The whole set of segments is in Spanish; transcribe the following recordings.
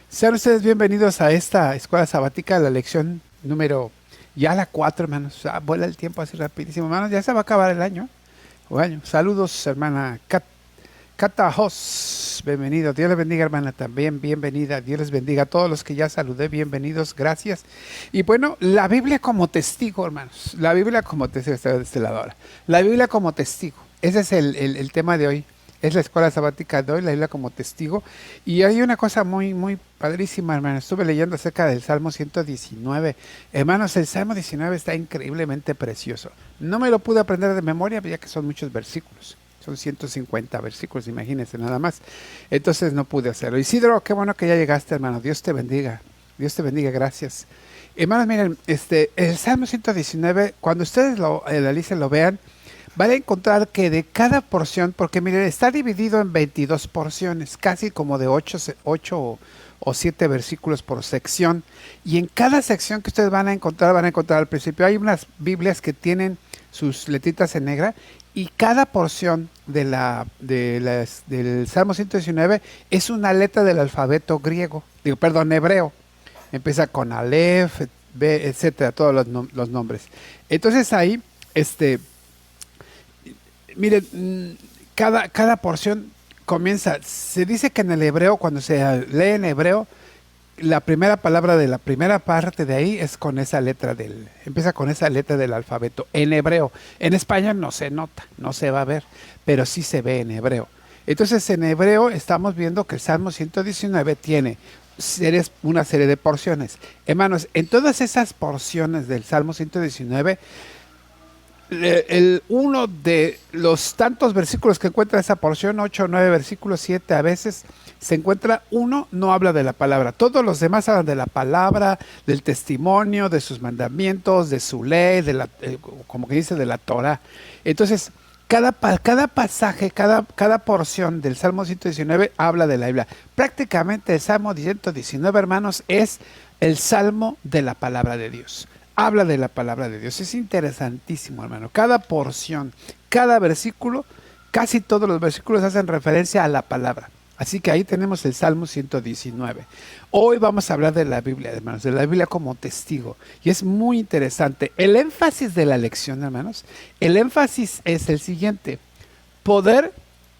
Sean ustedes bienvenidos a esta escuela sabática, la lección número, ya la 4, hermanos. Vuela el tiempo así rapidísimo, hermanos. Ya se va a acabar el año. Bueno, saludos, hermana Cata Jos. Bienvenido. Dios les bendiga, hermana, también. Bienvenida. Dios les bendiga a todos los que ya saludé. Bienvenidos. Gracias. Y bueno, la Biblia como testigo, hermanos. La Biblia como testigo. Está de este lado ahora. La Biblia como testigo. Ese es el tema de hoy. Es la escuela sabática de hoy, la Biblia como testigo. Y hay una cosa muy padrísima, hermano. Estuve leyendo acerca del Salmo 119. Hermanos, el Salmo 19 está increíblemente precioso. No me lo pude aprender de memoria, ya que son muchos versículos. Son 150 versículos, imagínense nada más. Entonces no pude hacerlo. Isidro, qué bueno que ya llegaste, hermano. Dios te bendiga. Dios te bendiga, gracias. Hermanos, miren, el Salmo 119, cuando ustedes lo analicen, lo vean, van a encontrar que de cada porción, porque miren, está dividido en 22 porciones, casi como de 8 o 7 versículos por sección. Y en cada sección que ustedes van a encontrar al principio, hay unas Biblias que tienen sus letritas en negra, y cada porción del Salmo 119 es una letra del alfabeto griego, hebreo. Empieza con Aleph, B, etcétera, todos los nombres. Entonces ahí, miren, cada porción comienza, se dice que en el hebreo, cuando se lee en hebreo, la primera palabra de la primera parte de ahí es con esa letra empieza con esa letra del alfabeto, en hebreo. En español no se nota, no se va a ver, pero sí se ve en hebreo. Entonces en hebreo estamos viendo que el Salmo 119 tiene una serie de porciones. Hermanos, en todas esas porciones del Salmo 119, uno de los tantos versículos que encuentra esa porción, 8 o 9 versículos, 7 a veces, se encuentra uno, no habla de la palabra. Todos los demás hablan de la palabra, del testimonio, de sus mandamientos, de su ley, como que dice, de la Torah. Entonces, cada pasaje, cada porción del Salmo 119 habla de la Biblia. Prácticamente el Salmo 119, hermanos, es el Salmo de la palabra de Dios. Habla de la palabra de Dios. Es interesantísimo, hermano. Cada porción, cada versículo, casi todos los versículos hacen referencia a la palabra. Así que ahí tenemos el Salmo 119. Hoy vamos a hablar de la Biblia, hermanos, de la Biblia como testigo. Y es muy interesante. El énfasis de la lección, hermanos, el énfasis es el siguiente: poder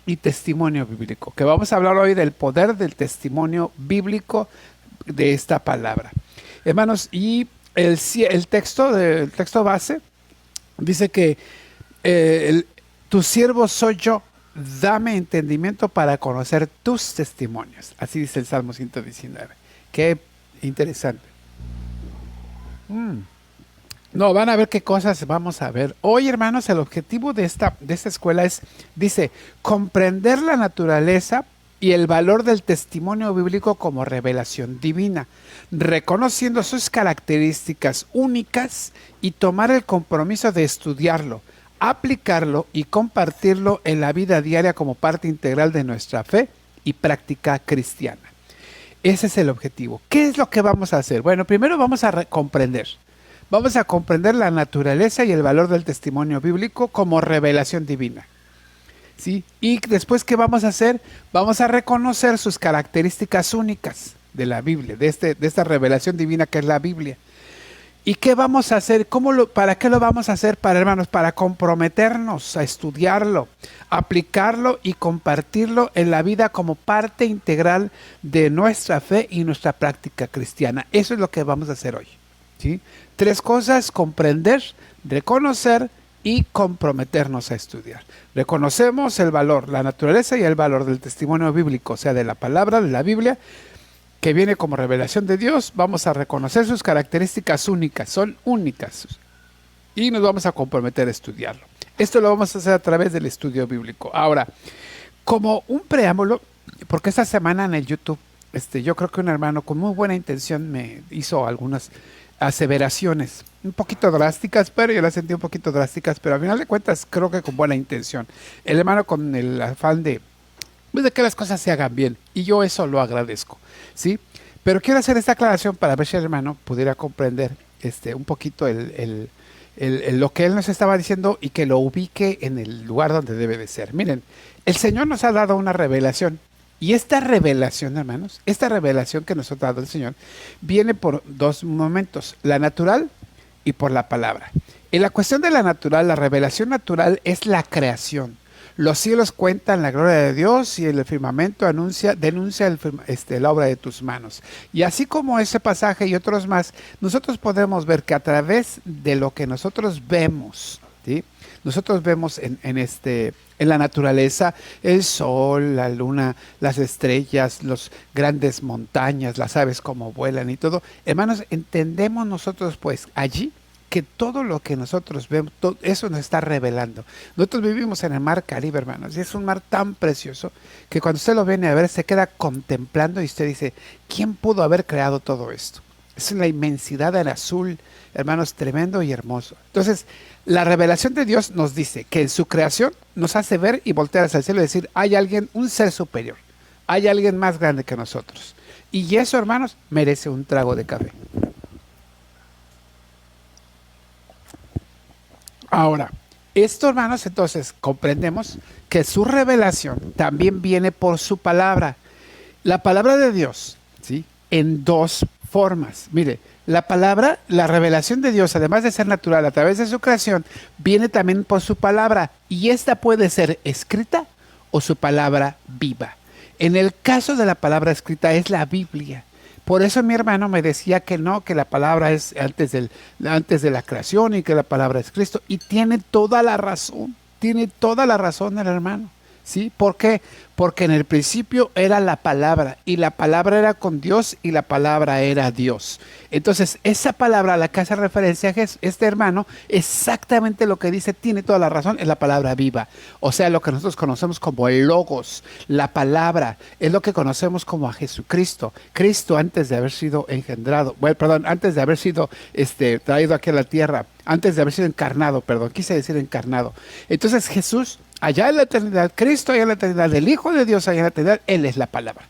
y testimonio bíblico. Que vamos a hablar hoy del poder del testimonio bíblico de esta palabra. Hermanos, y el texto base dice que tu siervo soy yo, dame entendimiento para conocer tus testimonios. Así dice el Salmo 119. Qué interesante. No, van a ver qué cosas vamos a ver. Hoy, hermanos, el objetivo de esta escuela dice, comprender la naturaleza y el valor del testimonio bíblico como revelación divina, reconociendo sus características únicas y tomar el compromiso de estudiarlo, aplicarlo y compartirlo en la vida diaria como parte integral de nuestra fe y práctica cristiana. Ese es el objetivo. ¿Qué es lo que vamos a hacer? Bueno, primero vamos a comprender. Vamos a comprender la naturaleza y el valor del testimonio bíblico como revelación divina. ¿Sí? Y después, ¿qué vamos a hacer? Vamos a reconocer sus características únicas de la Biblia, de esta revelación divina que es la Biblia. ¿Y qué vamos a hacer? ¿Para qué lo vamos a hacer, hermanos? Para comprometernos a estudiarlo, aplicarlo y compartirlo en la vida como parte integral de nuestra fe y nuestra práctica cristiana. Eso es lo que vamos a hacer hoy. ¿Sí? 3 cosas: comprender, reconocer y comprometernos a estudiar. Reconocemos el valor, la naturaleza y el valor del testimonio bíblico, o sea, de la palabra, de la Biblia, que viene como revelación de Dios. Vamos a reconocer sus características únicas, son únicas, y nos vamos a comprometer a estudiarlo. Esto lo vamos a hacer a través del estudio bíblico. Ahora, como un preámbulo, porque esta semana en el YouTube, yo creo que un hermano con muy buena intención me hizo algunas aseveraciones un poquito drásticas, pero yo las sentí un poquito drásticas, pero al final de cuentas creo que con buena intención. El hermano con el afán de que las cosas se hagan bien, y yo eso lo agradezco, ¿sí? Pero quiero hacer esta aclaración para ver si el hermano pudiera comprender un poquito lo que él nos estaba diciendo y que lo ubique en el lugar donde debe de ser. Miren, el Señor nos ha dado una revelación Y esta revelación, hermanos, esta revelación que nos ha dado el Señor, viene por dos momentos, la natural y por la palabra. En la cuestión de la natural, la revelación natural es la creación. Los cielos cuentan la gloria de Dios y el firmamento denuncia la obra de tus manos. Y así como ese pasaje y otros más, nosotros podemos ver que a través de lo que nosotros vemos, ¿sí? Nosotros vemos en la naturaleza el sol, la luna, las estrellas, las grandes montañas, las aves como vuelan y todo. Hermanos, entendemos nosotros pues allí que todo lo que nosotros vemos, todo eso nos está revelando. Nosotros vivimos en el mar Caribe, hermanos, y es un mar tan precioso que cuando usted lo viene a ver se queda contemplando y usted dice, ¿quién pudo haber creado todo esto? Es la inmensidad del azul, hermanos, tremendo y hermoso. Entonces, la revelación de Dios nos dice que en su creación nos hace ver y voltear hacia el cielo y decir, hay alguien, un ser superior, hay alguien más grande que nosotros. Y eso, hermanos, merece un trago de café. Ahora, esto, hermanos, entonces comprendemos que su revelación también viene por su palabra. La palabra de Dios, ¿sí? En dos formas. Mire, la palabra, la revelación de Dios, además de ser natural a través de su creación, viene también por su palabra. Y esta puede ser escrita o su palabra viva. En el caso de la palabra escrita es la Biblia. Por eso mi hermano me decía que no, que la palabra es antes de la creación y que la palabra es Cristo. Y tiene toda la razón el hermano. ¿Sí? ¿Por qué? Porque en el principio era la palabra y la palabra era con Dios y la palabra era Dios. Entonces, esa palabra a la que hace referencia este hermano, exactamente lo que dice, tiene toda la razón, es la palabra viva. O sea, lo que nosotros conocemos como el logos, la palabra, es lo que conocemos como a Jesucristo. Cristo antes de haber sido engendrado, antes de haber sido traído aquí a la tierra, antes de haber sido encarnado, quise decir encarnado. Entonces Jesús, allá en la eternidad, Cristo allá en la eternidad, el Hijo de Dios allá en la eternidad, Él es la palabra.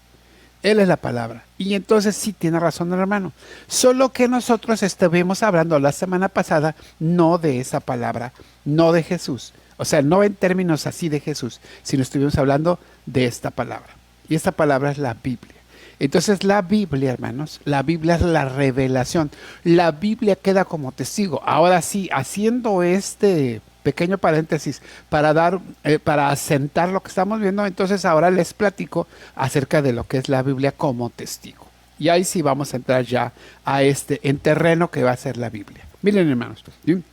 Él es la palabra. Y entonces sí tiene razón el hermano. Solo que nosotros estuvimos hablando la semana pasada no de esa palabra, no de Jesús. O sea, no en términos así de Jesús, sino estuvimos hablando de esta palabra. Y esta palabra es la Biblia. Entonces la Biblia, hermanos, la Biblia es la revelación. La Biblia queda como testigo. Ahora sí, haciendo este pequeño paréntesis para asentar lo que estamos viendo, entonces ahora les platico acerca de lo que es la Biblia como testigo. Y ahí sí vamos a entrar ya en terreno que va a ser la Biblia. Miren, hermanos, ¿sí?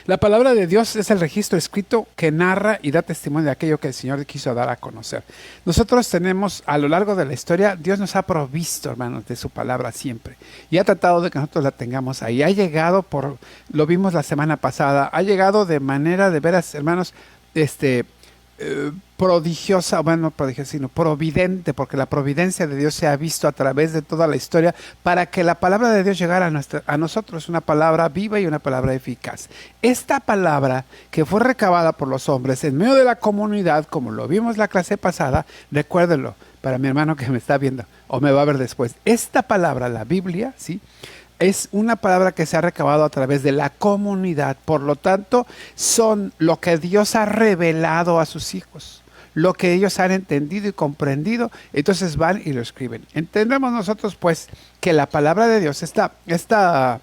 La palabra de Dios es el registro escrito que narra y da testimonio de aquello que el Señor quiso dar a conocer. Nosotros tenemos, a lo largo de la historia, Dios nos ha provisto, hermanos, de su palabra siempre. Y ha tratado de que nosotros la tengamos ahí. Ha llegado lo vimos la semana pasada, ha llegado de manera de veras, hermanos, prodigiosa, no prodigiosa, sino providente, porque la providencia de Dios se ha visto a través de toda la historia para que la palabra de Dios llegara a nosotros, una palabra viva y una palabra eficaz. Esta palabra que fue recabada por los hombres en medio de la comunidad, como lo vimos la clase pasada, recuérdenlo, para mi hermano que me está viendo o me va a ver después, esta palabra, la Biblia, ¿sí?, es una palabra que se ha recabado a través de la comunidad. Por lo tanto, son lo que Dios ha revelado a sus hijos, lo que ellos han entendido y comprendido. Entonces van y lo escriben. Entendemos nosotros pues que la palabra de Dios, esta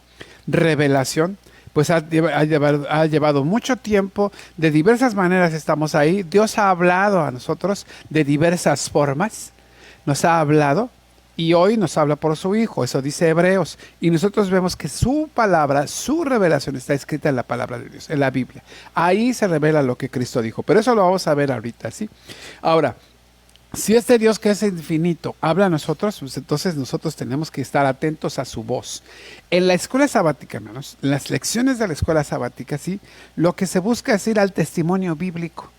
revelación, pues ha llevado mucho tiempo. De diversas maneras estamos ahí. Dios ha hablado a nosotros de diversas formas. Nos ha hablado. Y hoy nos habla por su Hijo, eso dice Hebreos. Y nosotros vemos que su palabra, su revelación está escrita en la palabra de Dios, en la Biblia. Ahí se revela lo que Cristo dijo. Pero eso lo vamos a ver ahorita, ¿sí? Ahora, si este Dios que es infinito habla a nosotros, pues entonces nosotros tenemos que estar atentos a su voz. En la escuela sabática, hermanos, en las lecciones de la escuela sabática, ¿sí?, lo que se busca es ir al testimonio bíblico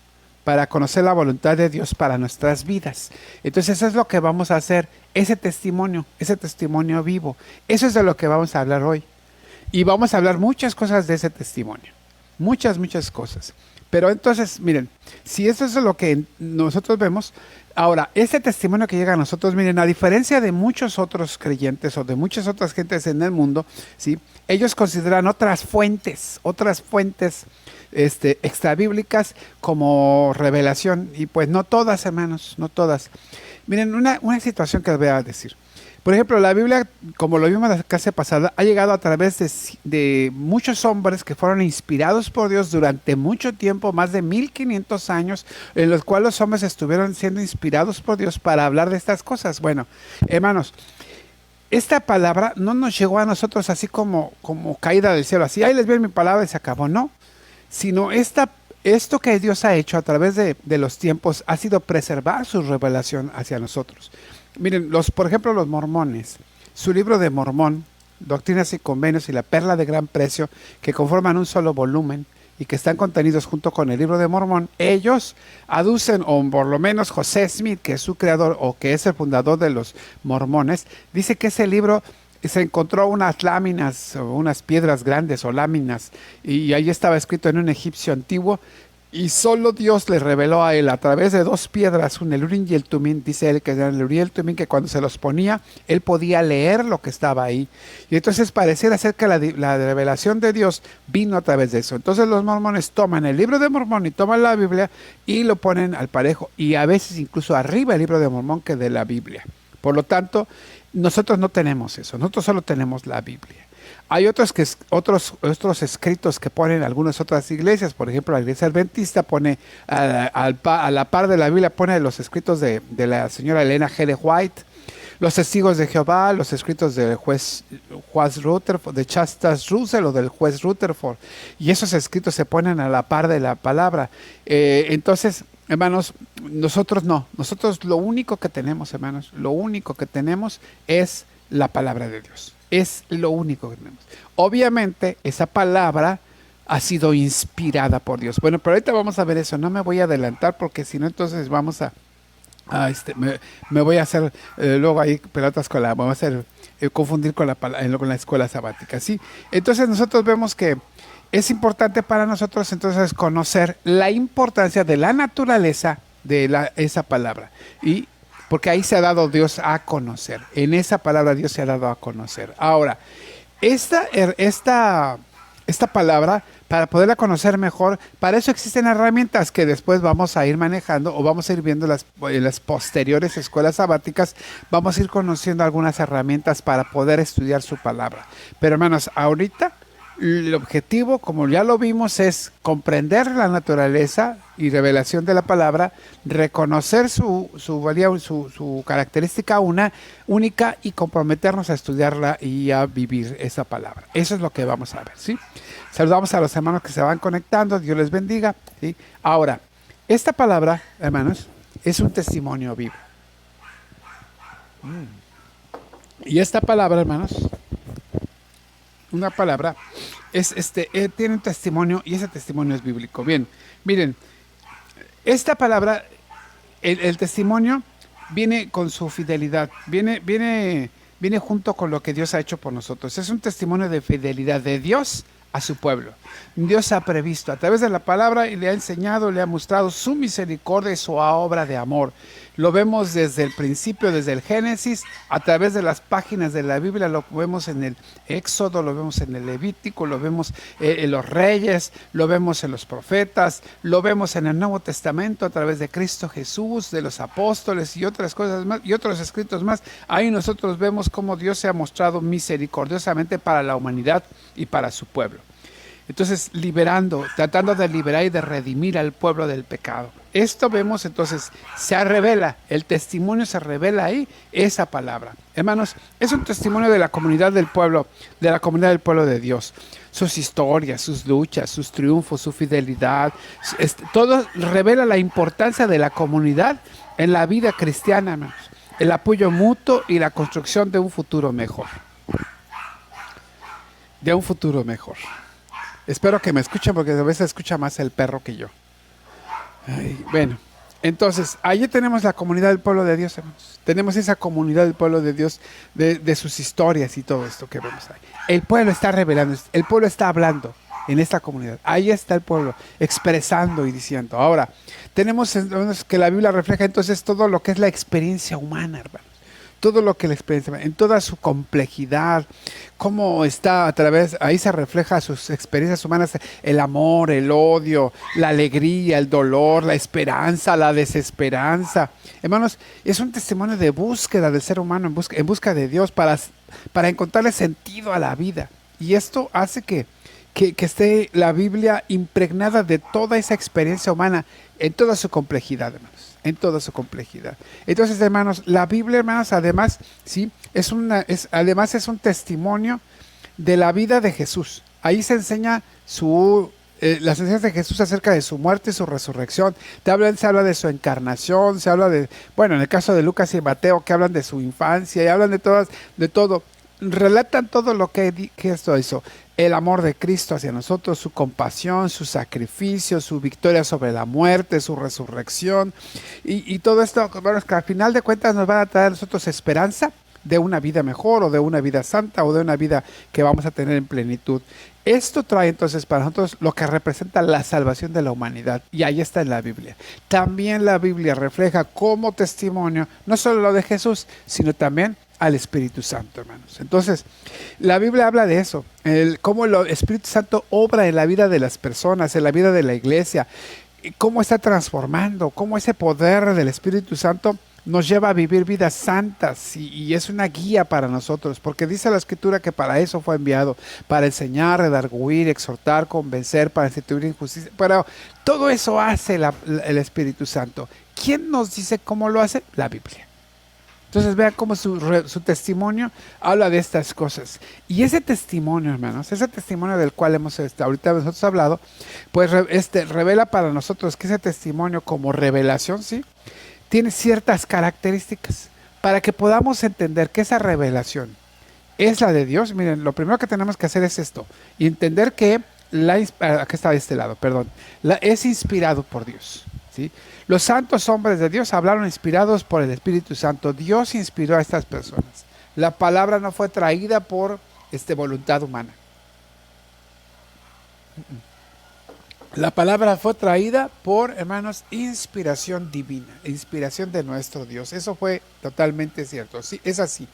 para conocer la voluntad de Dios para nuestras vidas. Entonces eso es lo que vamos a hacer, ese testimonio vivo. Eso es de lo que vamos a hablar hoy. Y vamos a hablar muchas cosas de ese testimonio. Muchas cosas. Pero entonces, miren, si eso es lo que nosotros vemos, ahora, ese testimonio que llega a nosotros, miren, a diferencia de muchos otros creyentes o de muchas otras gentes en el mundo, ¿sí?, ellos consideran otras fuentes extrabíblicas como revelación, y pues no todas, hermanos, no todas. Miren, una situación que les voy a decir. Por ejemplo, la Biblia, como lo vimos la clase pasada, ha llegado a través de muchos hombres que fueron inspirados por Dios durante mucho tiempo, más de 1500 años, en los cuales los hombres estuvieron siendo inspirados por Dios para hablar de estas cosas. Bueno, hermanos, esta palabra no nos llegó a nosotros así como caída del cielo, así, ahí les veo mi palabra y se acabó, no, sino esto que Dios ha hecho a través de los tiempos ha sido preservar su revelación hacia nosotros. Miren, por ejemplo, los mormones, su libro de Mormón, Doctrinas y Convenios y la Perla de Gran Precio, que conforman un solo volumen y que están contenidos junto con el libro de Mormón, ellos aducen, o por lo menos José Smith, que es su creador o que es el fundador de los mormones, dice que ese libro se encontró unas láminas o unas piedras grandes o láminas y ahí estaba escrito en un egipcio antiguo. Y solo Dios le reveló a él a través de dos piedras, el Urim y el Tumim, dice él que era el Urim y el Tumim, que cuando se los ponía, él podía leer lo que estaba ahí. Y entonces pareciera ser que la revelación de Dios vino a través de eso. Entonces los mormones toman el libro de Mormón y toman la Biblia y lo ponen al parejo. Y a veces incluso arriba el libro de Mormón que de la Biblia. Por lo tanto, nosotros no tenemos eso, nosotros solo tenemos la Biblia. Hay otros escritos que ponen algunas otras iglesias, por ejemplo la iglesia adventista pone a la par de la Biblia, pone los escritos de la señora Elena G. de White, los testigos de Jehová, los escritos del juez Rutherford, de Chastas Russell o del juez Rutherford, y esos escritos se ponen a la par de la palabra. Entonces, hermanos, nosotros lo único que tenemos, hermanos, lo único que tenemos es la palabra de Dios. Es lo único que tenemos. Obviamente, esa palabra ha sido inspirada por Dios. Bueno, pero ahorita vamos a ver eso. No me voy a adelantar porque si no, entonces vamos me voy a hacer luego ahí pelotas me voy a hacer confundir con la escuela sabática. ¿Sí? Entonces nosotros vemos que es importante para nosotros entonces conocer la importancia de la naturaleza de esa palabra. Y porque ahí se ha dado Dios a conocer. En esa palabra Dios se ha dado a conocer. Ahora, esta palabra, para poderla conocer mejor, para eso existen herramientas que después vamos a ir manejando o vamos a ir viendo en las posteriores escuelas sabáticas. Vamos a ir conociendo algunas herramientas para poder estudiar su palabra. Pero hermanos, ahorita el objetivo, como ya lo vimos, es comprender la naturaleza y revelación de la palabra, reconocer su valía, su característica única y comprometernos a estudiarla y a vivir esa palabra. Eso es lo que vamos a ver, ¿sí? Saludamos a los hermanos que se van conectando, Dios les bendiga, ¿sí? Ahora, esta palabra, hermanos, es un testimonio vivo. Y esta palabra, hermanos, una palabra tiene un testimonio y ese testimonio es bíblico. Bien, miren, esta palabra, el testimonio viene con su fidelidad, viene junto con lo que Dios ha hecho por nosotros. Es un testimonio de fidelidad de Dios a su pueblo. Dios ha previsto a través de la palabra y le ha enseñado, le ha mostrado su misericordia y su obra de amor. Lo vemos desde el principio, desde el Génesis, a través de las páginas de la Biblia, lo vemos en el Éxodo, lo vemos en el Levítico, lo vemos en los Reyes, lo vemos en los profetas, lo vemos en el Nuevo Testamento a través de Cristo Jesús, de los apóstoles y otras cosas más, y otros escritos más. Ahí nosotros vemos cómo Dios se ha mostrado misericordiosamente para la humanidad y para su pueblo. Entonces, tratando de liberar y de redimir al pueblo del pecado. Esto vemos entonces, el testimonio se revela ahí, esa palabra. Hermanos, es un testimonio de la comunidad del pueblo, de Dios. Sus historias, sus luchas, sus triunfos, su fidelidad, todo revela la importancia de la comunidad en la vida cristiana, hermanos. El apoyo mutuo y la construcción de un futuro mejor. Espero que me escuchen porque a veces escucha más el perro que yo. Bueno, entonces, allí tenemos la comunidad del pueblo de Dios, hermanos. Tenemos esa comunidad del pueblo de Dios, de sus historias y todo esto que vemos ahí. El pueblo está revelando, el pueblo está hablando en esta comunidad. Ahí está el pueblo expresando y diciendo. Ahora, tenemos que la Biblia refleja entonces todo lo que es la experiencia humana, hermanos. todo lo que la experiencia, en toda su complejidad, cómo está a través, ahí se refleja sus experiencias humanas, el amor, el odio, la alegría, el dolor, la esperanza, la desesperanza. Hermanos, es un testimonio de búsqueda del ser humano en busca de Dios para encontrarle sentido a la vida. Y esto hace que esté la Biblia impregnada de toda esa experiencia humana en toda su complejidad, hermanos, en toda su complejidad. Entonces, hermanos, la Biblia, hermanos, además, sí, además es un testimonio de la vida de Jesús. Ahí se enseña las enseñanzas de Jesús acerca de su muerte y su resurrección. Se habla de su encarnación, se habla de, bueno, en el caso de Lucas y Mateo, que hablan de su infancia y hablan de todo. Relatan todo lo que esto hizo. El amor de Cristo hacia nosotros, su compasión, su sacrificio, su victoria sobre la muerte, su resurrección. Y todo esto, bueno, es que al final de cuentas nos va a traer a nosotros esperanza de una vida mejor o de una vida santa o de una vida que vamos a tener en plenitud. Esto trae entonces para nosotros lo que representa la salvación de la humanidad, y ahí está en la Biblia. También la Biblia refleja como testimonio no solo lo de Jesús, sino también al Espíritu Santo, hermanos. Entonces, la Biblia habla de eso, cómo el Espíritu Santo obra en la vida de las personas, en la vida de la iglesia, cómo está transformando, cómo ese poder del Espíritu Santo nos lleva a vivir vidas santas y es una guía para nosotros, porque dice la Escritura que para eso fue enviado, para enseñar, redarguir, exhortar, convencer, para instituir injusticia. Pero todo eso hace el Espíritu Santo. ¿Quién nos dice cómo lo hace? La Biblia. Entonces vean cómo su testimonio habla de estas cosas. Y ese testimonio, hermanos, ese testimonio del cual hemos ahorita nosotros hablado, pues revela para nosotros que ese testimonio como revelación, ¿sí?, tiene ciertas características para que podamos entender que esa revelación es la de Dios. Miren, lo primero que tenemos que hacer es esto, y entender que aquí está de este lado, perdón, es inspirado por Dios, ¿sí? Los santos hombres de Dios hablaron inspirados por el Espíritu Santo. Dios inspiró a estas personas. La palabra no fue traída por voluntad humana. La palabra fue traída por, hermanos, inspiración divina, inspiración de nuestro Dios. Eso fue totalmente cierto. Sí, es así.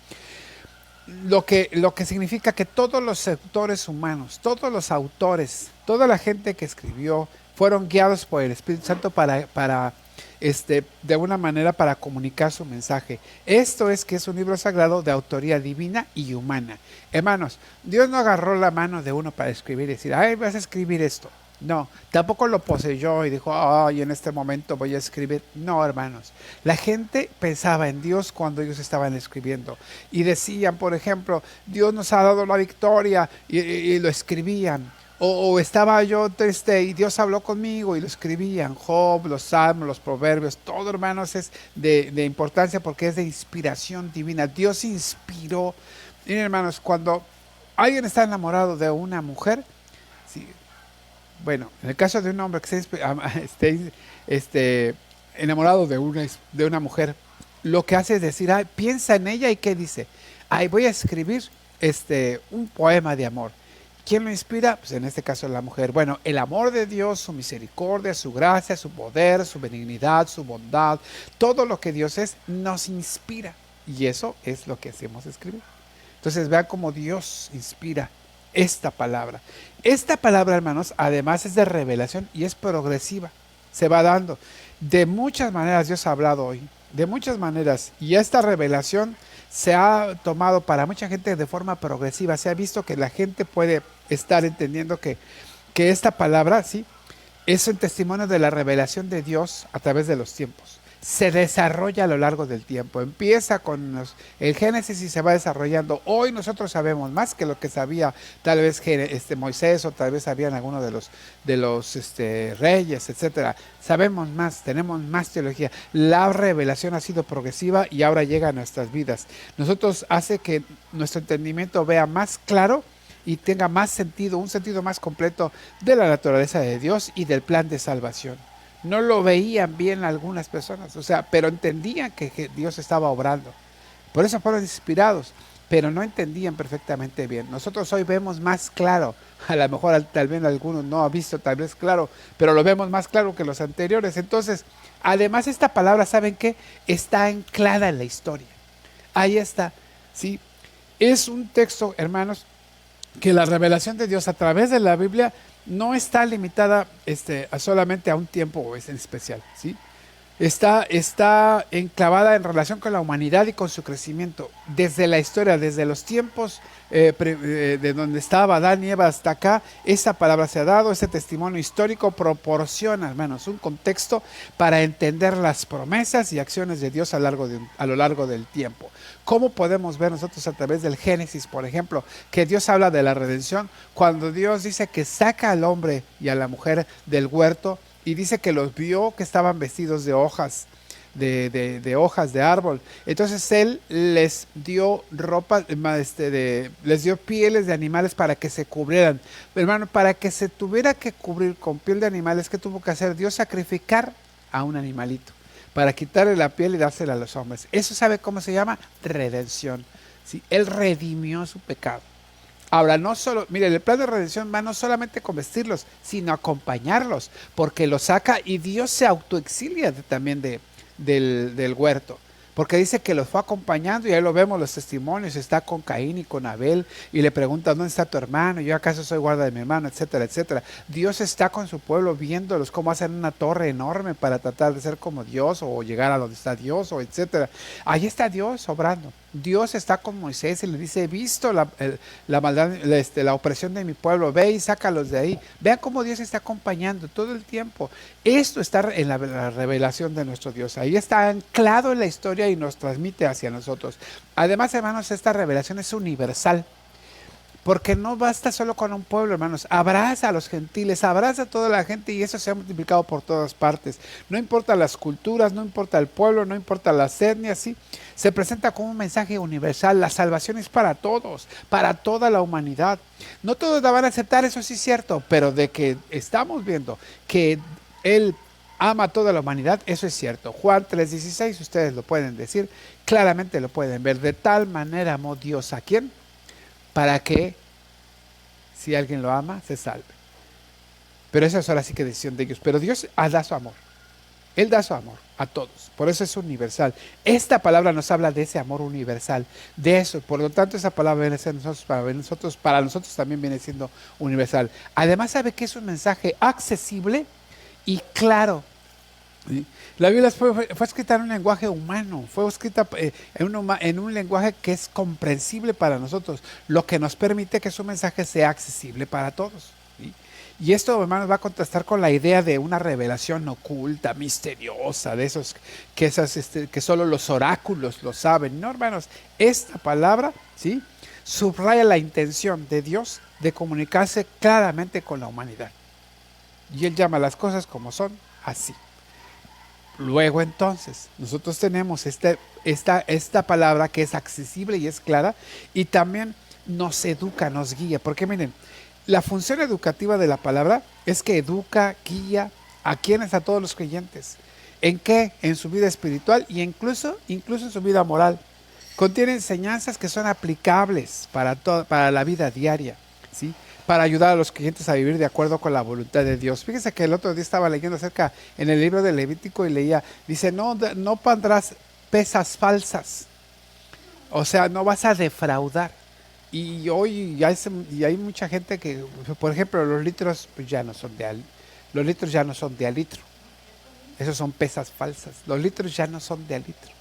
Lo que significa que todos los autores humanos, todos los autores, toda la gente que escribió, fueron guiados por el Espíritu Santo para de alguna manera para comunicar su mensaje. Esto es que es un libro sagrado de autoría divina y humana. Hermanos, Dios no agarró la mano de uno para escribir y decir, ay, vas a escribir esto. No, tampoco lo poseyó y dijo, ay, en este momento voy a escribir. No, hermanos, la gente pensaba en Dios cuando ellos estaban escribiendo y decían, por ejemplo, Dios nos ha dado la victoria y lo escribían. O estaba yo triste y Dios habló conmigo y lo escribían. Job, los salmos, los proverbios, todo, hermanos, es de importancia porque es de inspiración divina. Dios inspiró. Miren, hermanos, cuando alguien está enamorado de una mujer, sí, bueno, en el caso de un hombre que esté enamorado de una mujer, lo que hace es decir, ay, piensa en ella y ¿qué dice? Ay, voy a escribir un poema de amor. ¿Quién lo inspira? Pues en este caso la mujer. Bueno, el amor de Dios, su misericordia, su gracia, su poder, su benignidad, su bondad, todo lo que Dios es, nos inspira. Y eso es lo que hacemos escribir. Entonces vean cómo Dios inspira esta palabra. Esta palabra, hermanos, además es de revelación y es progresiva. Se va dando. De muchas maneras Dios ha hablado hoy. De muchas maneras. Y esta revelación se ha tomado para mucha gente de forma progresiva. Se ha visto que la gente puede estar entendiendo que esta palabra, sí, es un testimonio de la revelación de Dios a través de los tiempos. Se desarrolla a lo largo del tiempo. Empieza con el Génesis y se va desarrollando. Hoy nosotros sabemos más que lo que sabía tal vez Moisés o tal vez sabían algunos de los reyes, etcétera. Sabemos más, tenemos más teología. La revelación ha sido progresiva y ahora llega a nuestras vidas. Nosotros hace que nuestro entendimiento vea más claro y tenga más sentido, un sentido más completo de la naturaleza de Dios y del plan de salvación. No lo veían bien algunas personas, pero entendían que Dios estaba obrando. Por eso fueron inspirados, pero no entendían perfectamente bien. Nosotros hoy vemos más claro, a lo mejor tal vez algunos no ha visto tal vez claro, pero lo vemos más claro que los anteriores. Entonces, además esta palabra, ¿saben qué? Está anclada en la historia. Ahí está, ¿sí? Es un texto, hermanos, que la revelación de Dios a través de la Biblia no está limitada solamente a un tiempo en especial, ¿sí? Está enclavada en relación con la humanidad y con su crecimiento. Desde la historia, desde los tiempos de donde estaba Adán y Eva hasta acá, esa palabra se ha dado, ese testimonio histórico proporciona, hermanos, un contexto para entender las promesas y acciones de Dios a lo largo del tiempo. ¿Cómo podemos ver nosotros a través del Génesis, por ejemplo, que Dios habla de la redención? Cuando Dios dice que saca al hombre y a la mujer del huerto, y dice que los vio que estaban vestidos de hojas, de hojas de árbol. Entonces él les dio ropa, les dio pieles de animales para que se cubrieran. Hermano, para que se tuviera que cubrir con piel de animales, ¿qué tuvo que hacer Dios? Sacrificar a un animalito para quitarle la piel y dársela a los hombres. Eso, ¿sabe cómo se llama? Redención. ¿Sí? Él redimió su pecado. Ahora, no solo, mire, el plan de redención va no solamente con vestirlos, sino acompañarlos, porque los saca y Dios se autoexilia también del huerto, porque dice que los fue acompañando y ahí lo vemos los testimonios, está con Caín y con Abel y le pregunta, ¿dónde está tu hermano? Yo acaso soy guarda de mi hermano, etcétera, etcétera. Dios está con su pueblo viéndolos cómo hacen una torre enorme para tratar de ser como Dios o llegar a donde está Dios, o etcétera. Ahí está Dios obrando. Dios está con Moisés y le dice, he visto la maldad, la opresión de mi pueblo, ve y sácalos de ahí. Vean cómo Dios está acompañando todo el tiempo. Esto está en la revelación de nuestro Dios. Ahí está anclado en la historia y nos transmite hacia nosotros. Además, hermanos, esta revelación es universal. Porque no basta solo con un pueblo, hermanos. Abraza a los gentiles, abraza a toda la gente y eso se ha multiplicado por todas partes. No importa las culturas, no importa el pueblo, no importa las etnias, ¿sí? Se presenta como un mensaje universal. La salvación es para todos, para toda la humanidad. No todos la van a aceptar, eso sí es cierto, pero de que estamos viendo que Él ama a toda la humanidad, eso es cierto. Juan 3:16, ustedes lo pueden decir, claramente lo pueden ver. De tal manera amó Dios a quién, para que si alguien lo ama, se salve. Pero esa es ahora sí que decisión de ellos. Pero Dios da su amor. Él da su amor a todos. Por eso es universal. Esta palabra nos habla de ese amor universal. De eso. Por lo tanto, esa palabra viene a ser para nosotros también viene siendo universal. Además, sabe que es un mensaje accesible y claro. ¿Sí? La Biblia fue escrita en un lenguaje humano, fue escrita en un lenguaje que es comprensible para nosotros, lo que nos permite que su mensaje sea accesible para todos. ¿Sí? Y esto, hermanos, va a contrastar con la idea de una revelación oculta, misteriosa, de esos que solo los oráculos lo saben. No, hermanos, esta palabra, ¿sí?, subraya la intención de Dios de comunicarse claramente con la humanidad. Y Él llama las cosas como son, así. Luego entonces, nosotros tenemos esta palabra que es accesible y es clara y también nos educa, nos guía. Porque miren, la función educativa de la palabra es que educa, guía a quienes, a todos los creyentes. ¿En qué? En su vida espiritual y incluso en su vida moral. Contiene enseñanzas que son aplicables para la vida diaria, ¿sí?, para ayudar a los creyentes a vivir de acuerdo con la voluntad de Dios. Fíjense que el otro día estaba leyendo acerca en el libro de Levítico y leía, dice, no pondrás pesas falsas, o sea, no vas a defraudar. Y hoy y hay mucha gente que, por ejemplo, los litros pues ya no son los litros ya no son de a litro, esos son pesas falsas, los litros ya no son de a litro.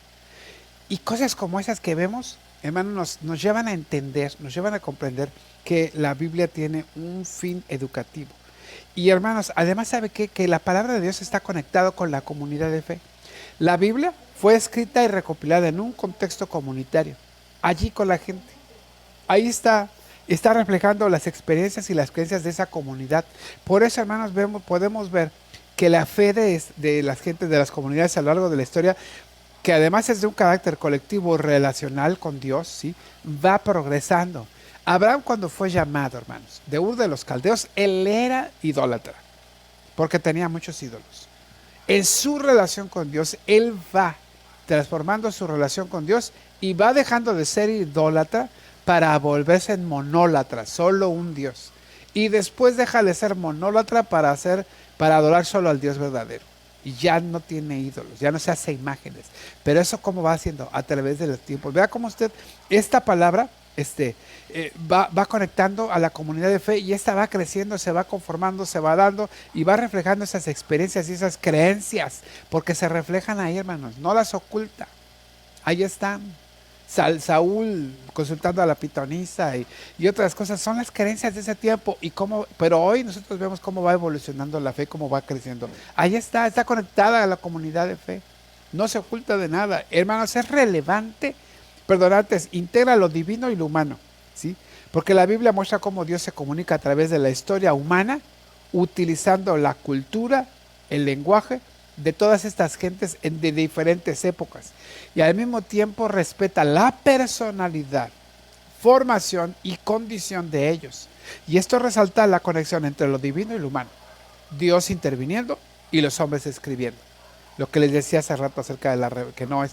Y cosas como esas que vemos, hermanos, nos llevan a entender, nos llevan a comprender que la Biblia tiene un fin educativo. Y hermanos, además, ¿sabe qué? Que la palabra de Dios está conectada con la comunidad de fe. La Biblia fue escrita y recopilada en un contexto comunitario, allí con la gente. Ahí está reflejando las experiencias y las creencias de esa comunidad. Por eso, hermanos, podemos ver que la fe de las gentes, de las comunidades a lo largo de la historia, que además es de un carácter colectivo relacional con Dios, ¿sí?, va progresando. Abraham, cuando fue llamado, hermanos, de Ur de los Caldeos, él era idólatra, porque tenía muchos ídolos. En su relación con Dios, él va transformando su relación con Dios y va dejando de ser idólatra para volverse en monólatra, solo un Dios. Y después deja de ser monólatra para adorar solo al Dios verdadero. y ya no tiene ídolos, ya no se hace imágenes. Pero eso cómo va haciendo a través de los tiempos. Vea cómo usted, esta palabra, va conectando a la comunidad de fe y esta va creciendo, se va conformando, se va dando y va reflejando esas experiencias y esas creencias, porque se reflejan ahí, hermanos, no las oculta. Ahí están. Saúl consultando a la pitonisa y otras cosas, son las creencias de ese tiempo y cómo, pero hoy nosotros vemos cómo va evolucionando la fe, cómo va creciendo. Ahí está conectada a la comunidad de fe, no se oculta de nada, hermanos, es relevante, perdón, antes, integra lo divino y lo humano, ¿sí? Porque la Biblia muestra cómo Dios se comunica a través de la historia humana, utilizando la cultura, el lenguaje de todas estas gentes de diferentes épocas y al mismo tiempo respeta la personalidad, formación y condición de ellos. Y esto resalta la conexión entre lo divino y lo humano, Dios interviniendo y los hombres escribiendo. Lo que les decía hace rato acerca de que no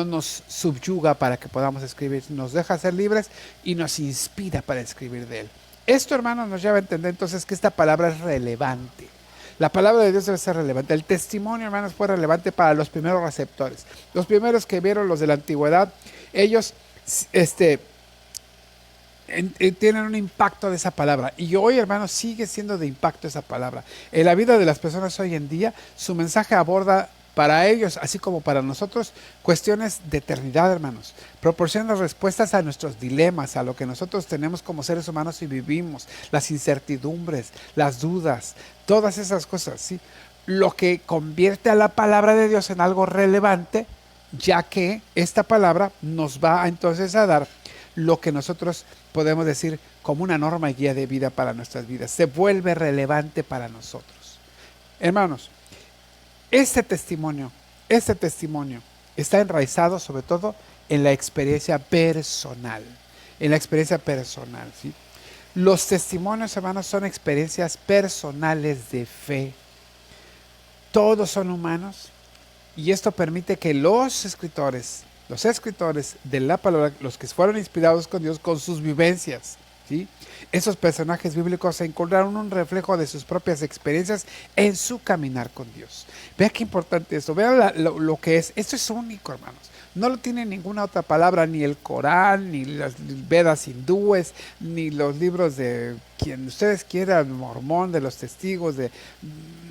nos subyuga para que podamos escribir, nos deja ser libres y nos inspira para escribir de él. Esto, hermanos, nos lleva a entender entonces que esta palabra es relevante. La palabra de Dios debe ser relevante. El testimonio, hermanos, fue relevante para los primeros receptores. Los primeros que vieron, los de la antigüedad, ellos tienen un impacto de esa palabra. Y hoy, hermanos, sigue siendo de impacto esa palabra. En la vida de las personas hoy en día, su mensaje aborda para ellos, así como para nosotros, cuestiones de eternidad, hermanos. Proporciona respuestas a nuestros dilemas, a lo que nosotros tenemos como seres humanos y vivimos, las incertidumbres, las dudas, todas esas cosas, ¿sí? Lo que convierte a la palabra de Dios en algo relevante, ya que esta palabra nos va entonces a dar lo que nosotros podemos decir como una norma y guía de vida para nuestras vidas. Se vuelve relevante para nosotros. Hermanos, este testimonio está enraizado sobre todo en la experiencia personal, ¿sí? Los testimonios, hermanos, son experiencias personales de fe. Todos son humanos y esto permite que los escritores de la palabra, los que fueron inspirados con Dios, con sus vivencias, ¿sí? Esos personajes bíblicos se encontraron un reflejo de sus propias experiencias en su caminar con Dios. Vea qué importante esto, vea lo que es. Esto es único, hermanos. No lo tiene ninguna otra palabra, ni el Corán, ni las Vedas hindúes, ni los libros de quien ustedes quieran, mormón, de los testigos,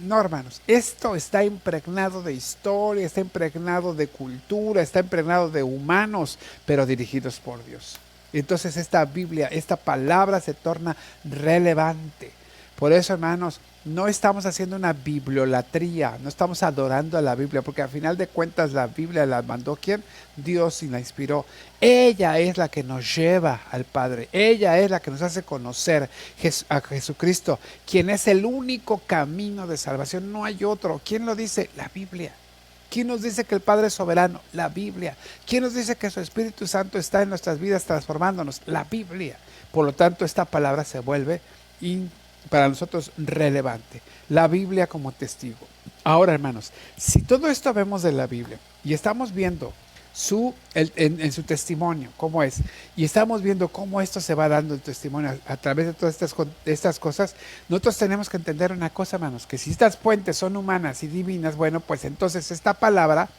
no, hermanos. Esto está impregnado de historia, está impregnado de cultura, está impregnado de humanos, pero dirigidos por Dios. Entonces esta Biblia, esta palabra se torna relevante. Por eso, hermanos, no estamos haciendo una bibliolatría, no estamos adorando a la Biblia, porque al final de cuentas la Biblia la mandó ¿quién? Dios, y la inspiró. Ella es la que nos lleva al Padre, ella es la que nos hace conocer a Jesucristo, quien es el único camino de salvación, no hay otro. ¿Quién lo dice? La Biblia. ¿Quién nos dice que el Padre es soberano? La Biblia. ¿Quién nos dice que su Espíritu Santo está en nuestras vidas transformándonos? La Biblia. Por lo tanto, esta palabra se vuelve para nosotros relevante. La Biblia como testigo. Ahora, hermanos, si todo esto vemos de la Biblia y estamos viendo en su testimonio, cómo es, y estamos viendo cómo esto se va dando el testimonio a través de todas estas cosas, nosotros tenemos que entender una cosa, hermanos, que si estas fuentes son humanas y divinas, bueno, pues entonces esta palabra,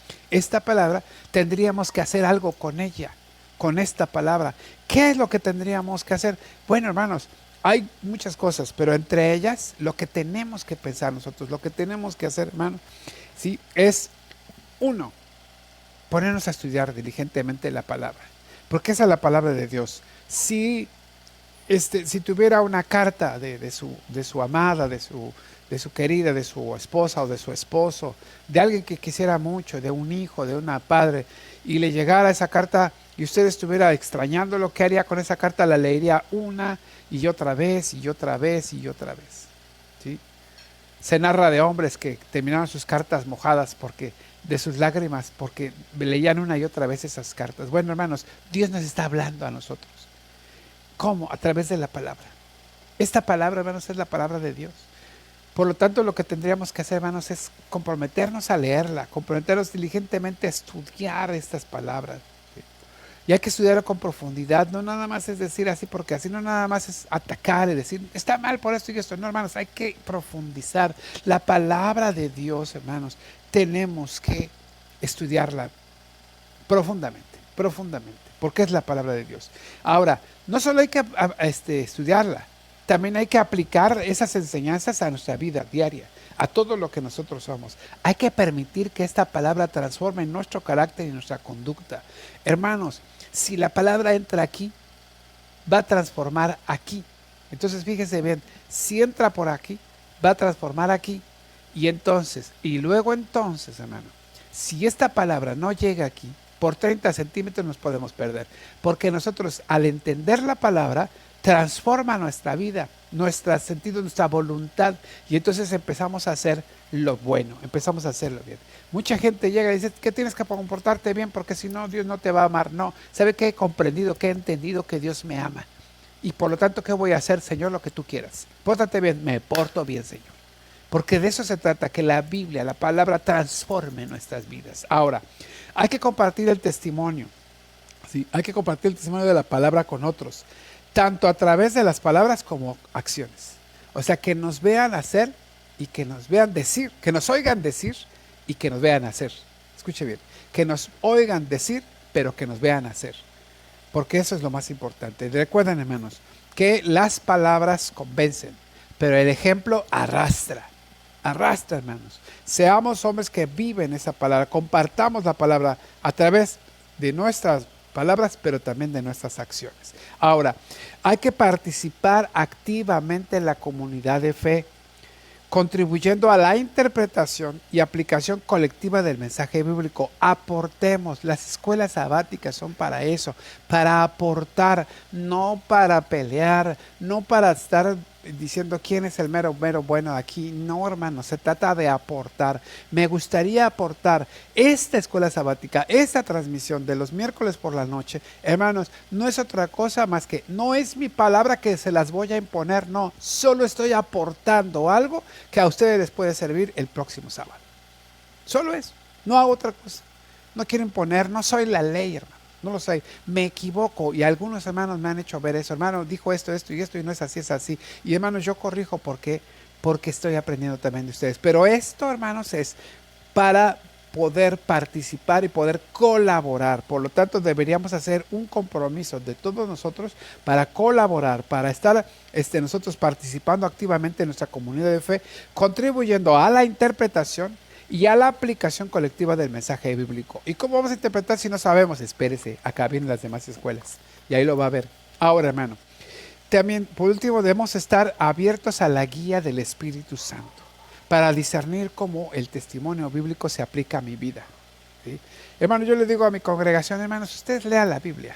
tendríamos que hacer algo con ella, con esta palabra. ¿Qué es lo que tendríamos que hacer? Bueno, hermanos, hay muchas cosas, pero entre ellas, lo que tenemos que pensar nosotros, lo que tenemos que hacer, hermano, ¿sí? Es uno, ponernos a estudiar diligentemente la palabra, porque esa es la palabra de Dios. Si tuviera una carta de su amada, de su querida, de su esposa o de su esposo, de alguien que quisiera mucho, de un hijo, de una padre, y le llegara esa carta y usted estuviera extrañándolo, ¿qué haría con esa carta? La leería una y otra vez y otra vez y otra vez, ¿sí? Se narra de hombres que terminaron sus cartas mojadas de sus lágrimas, porque leían una y otra vez esas cartas. Bueno, hermanos, Dios nos está hablando a nosotros. ¿Cómo? A través de la palabra. Esta palabra, hermanos, es la palabra de Dios. Por lo tanto, lo que tendríamos que hacer, hermanos, es comprometernos a leerla, comprometernos diligentemente a estudiar estas palabras. Y hay que estudiarlo con profundidad, no nada más es decir así, porque así no nada más es atacar y decir, está mal por esto y esto. No, hermanos, hay que profundizar. La palabra de Dios, hermanos, tenemos que estudiarla profundamente, profundamente, porque es la palabra de Dios. Ahora, no solo hay que estudiarla, también hay que aplicar esas enseñanzas a nuestra vida diaria, a todo lo que nosotros somos. Hay que permitir que esta palabra transforme nuestro carácter y nuestra conducta. Hermanos, si la palabra entra aquí, va a transformar aquí. Entonces fíjese bien, si entra por aquí, va a transformar aquí. Y luego entonces, hermano, si esta palabra no llega aquí, por 30 centímetros nos podemos perder. Porque nosotros, al entender la palabra, transforma nuestra vida, nuestro sentido, nuestra voluntad. Y entonces empezamos a hacer lo bueno, empezamos a hacerlo bien. Mucha gente llega y dice que tienes que comportarte bien porque si no, Dios no te va a amar. No, ¿sabe qué he comprendido, que he entendido que Dios me ama? Y por lo tanto, ¿qué voy a hacer, Señor? Lo que tú quieras. Pórtate bien, me porto bien, Señor. Porque de eso se trata, que la Biblia, la palabra, transforme nuestras vidas. Ahora, hay que compartir el testimonio. ¿Sí? Hay que compartir el testimonio de la palabra con otros, tanto a través de las palabras como acciones. O sea, que nos vean hacer y que nos vean decir, que nos oigan decir y que nos vean hacer. Escuche bien, que nos oigan decir, pero que nos vean hacer. Porque eso es lo más importante. Recuerden, hermanos, que las palabras convencen, pero el ejemplo arrastra. Arrastra, hermanos. Seamos hombres que viven esa palabra. Compartamos la palabra a través de nuestras palabras, pero también de nuestras acciones. Ahora, hay que participar activamente en la comunidad de fe, contribuyendo a la interpretación y aplicación colectiva del mensaje bíblico. Aportemos. Las escuelas sabáticas son para eso, para aportar, no para pelear, no para estar diciendo quién es el mero bueno de aquí. No, hermano, se trata de aportar. Me gustaría aportar esta escuela sabática, esta transmisión de los miércoles por la noche. Hermanos, no es otra cosa más que, no es mi palabra que se las voy a imponer, no, solo estoy aportando algo que a ustedes les puede servir el próximo sábado. Solo eso, no hago otra cosa. No quiero imponer, no soy la ley, hermano. No lo sé, me equivoco y algunos hermanos me han hecho ver eso. Hermano, dijo esto y no es así, es así. Y hermanos, yo corrijo porque estoy aprendiendo también de ustedes. Pero esto, hermanos, es para poder participar y poder colaborar. Por lo tanto, deberíamos hacer un compromiso de todos nosotros para colaborar, para estar nosotros participando activamente en nuestra comunidad de fe, contribuyendo a la interpretación y a la aplicación colectiva del mensaje bíblico. ¿Y cómo vamos a interpretar si no sabemos? Espérese, acá vienen las demás escuelas y ahí lo va a ver. Ahora, hermano, también por último debemos estar abiertos a la guía del Espíritu Santo para discernir cómo el testimonio bíblico se aplica a mi vida. ¿Sí? Hermano, yo le digo a mi congregación, hermanos, ustedes lean la Biblia.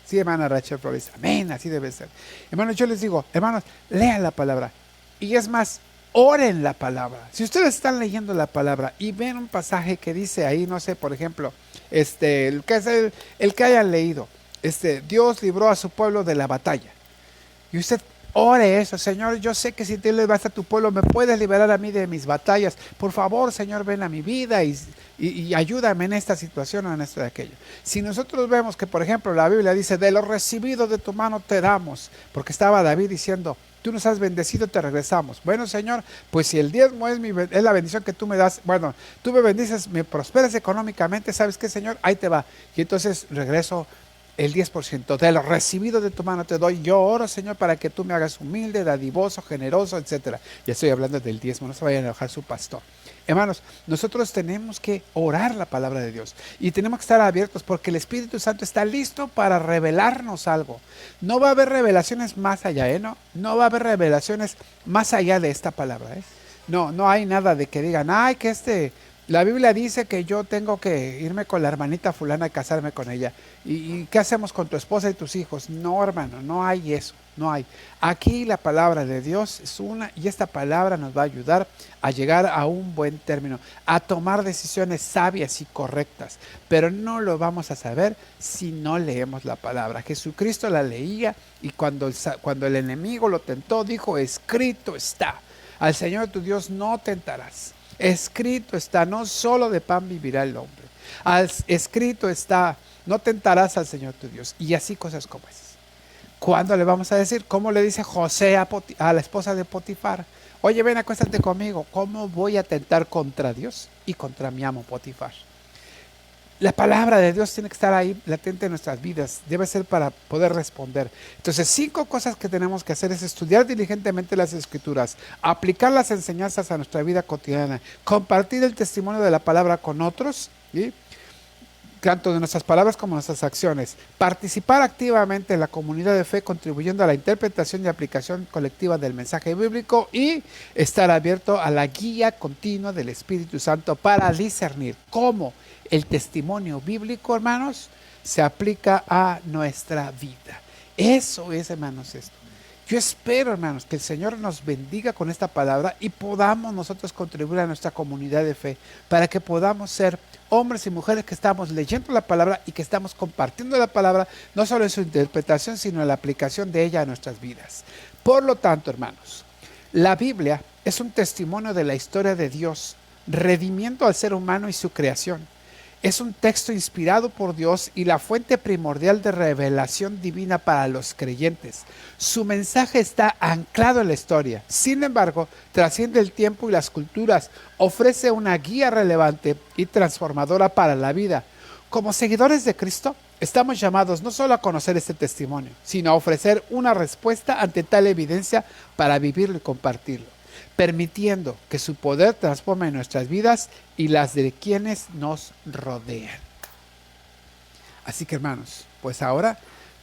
Sí, hermana Rachel Flores, amén, así debe ser. Hermanos, yo les digo, hermanos, lean la palabra. Y es más, oren la palabra. Si ustedes están leyendo la palabra y ven un pasaje que dice ahí, no sé, por ejemplo, el que hayan leído, Dios libró a su pueblo de la batalla. Y usted ore eso, Señor, yo sé que si tú libras a tu pueblo, me puedes liberar a mí de mis batallas. Por favor, Señor, ven a mi vida y ayúdame en esta situación o en esto de aquello. Si nosotros vemos que, por ejemplo, la Biblia dice, de lo recibido de tu mano te damos, porque estaba David diciendo, tú nos has bendecido, te regresamos. Bueno, Señor, pues si el diezmo es la bendición que tú me das, bueno, tú me bendices, me prosperas económicamente, ¿sabes qué, Señor? Ahí te va. Y entonces regreso el 10% de lo recibido de tu mano te doy. Yo oro, Señor, para que tú me hagas humilde, dadivoso, generoso, etcétera. Ya estoy hablando del diezmo, no se vaya a enojar su pastor. Hermanos, nosotros tenemos que orar la palabra de Dios y tenemos que estar abiertos porque el Espíritu Santo está listo para revelarnos algo. No va a haber revelaciones más allá, No va a haber revelaciones más allá de esta palabra, No hay nada de que digan, ay, que la Biblia dice que yo tengo que irme con la hermanita fulana y casarme con ella. ¿Y qué hacemos con tu esposa y tus hijos? No, hermano, no hay eso, no hay. Aquí la palabra de Dios es una y esta palabra nos va a ayudar a llegar a un buen término, a tomar decisiones sabias y correctas. Pero no lo vamos a saber si no leemos la palabra. Jesucristo la leía y cuando el enemigo lo tentó, dijo, escrito está, al Señor tu Dios no tentarás. Escrito está, no solo de pan vivirá el hombre. Escrito está, no tentarás al Señor tu Dios. Y así cosas como esas. ¿Cuándo le vamos a decir? ¿Cómo le dice José a la esposa de Potifar? Oye, ven, acuéstate conmigo. ¿Cómo voy a tentar contra Dios y contra mi amo Potifar? La palabra de Dios tiene que estar ahí latente en nuestras vidas. Debe ser para poder responder. Entonces, 5 cosas que tenemos que hacer es estudiar diligentemente las Escrituras, aplicar las enseñanzas a nuestra vida cotidiana, compartir el testimonio de la palabra con otros, ¿sí? Tanto de nuestras palabras como nuestras acciones, participar activamente en la comunidad de fe contribuyendo a la interpretación y aplicación colectiva del mensaje bíblico y estar abierto a la guía continua del Espíritu Santo para discernir cómo el testimonio bíblico, hermanos, se aplica a nuestra vida. Eso es, hermanos, esto. Yo espero, hermanos, que el Señor nos bendiga con esta palabra y podamos nosotros contribuir a nuestra comunidad de fe para que podamos ser hombres y mujeres que estamos leyendo la palabra y que estamos compartiendo la palabra, no solo en su interpretación, sino en la aplicación de ella a nuestras vidas. Por lo tanto, hermanos, la Biblia es un testimonio de la historia de Dios, redimiendo al ser humano y su creación. Es un texto inspirado por Dios y la fuente primordial de revelación divina para los creyentes. Su mensaje está anclado en la historia. Sin embargo, trasciende el tiempo y las culturas. Ofrece una guía relevante y transformadora para la vida. Como seguidores de Cristo, estamos llamados no solo a conocer este testimonio, sino a ofrecer una respuesta ante tal evidencia para vivirlo y compartirlo, permitiendo que su poder transforme nuestras vidas y las de quienes nos rodean. Así que, hermanos, pues ahora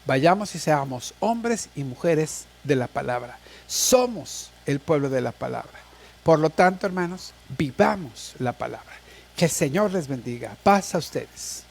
vayamos y seamos hombres y mujeres de la palabra. Somos el pueblo de la palabra. Por lo tanto, hermanos, vivamos la palabra. Que el Señor les bendiga. Paz a ustedes.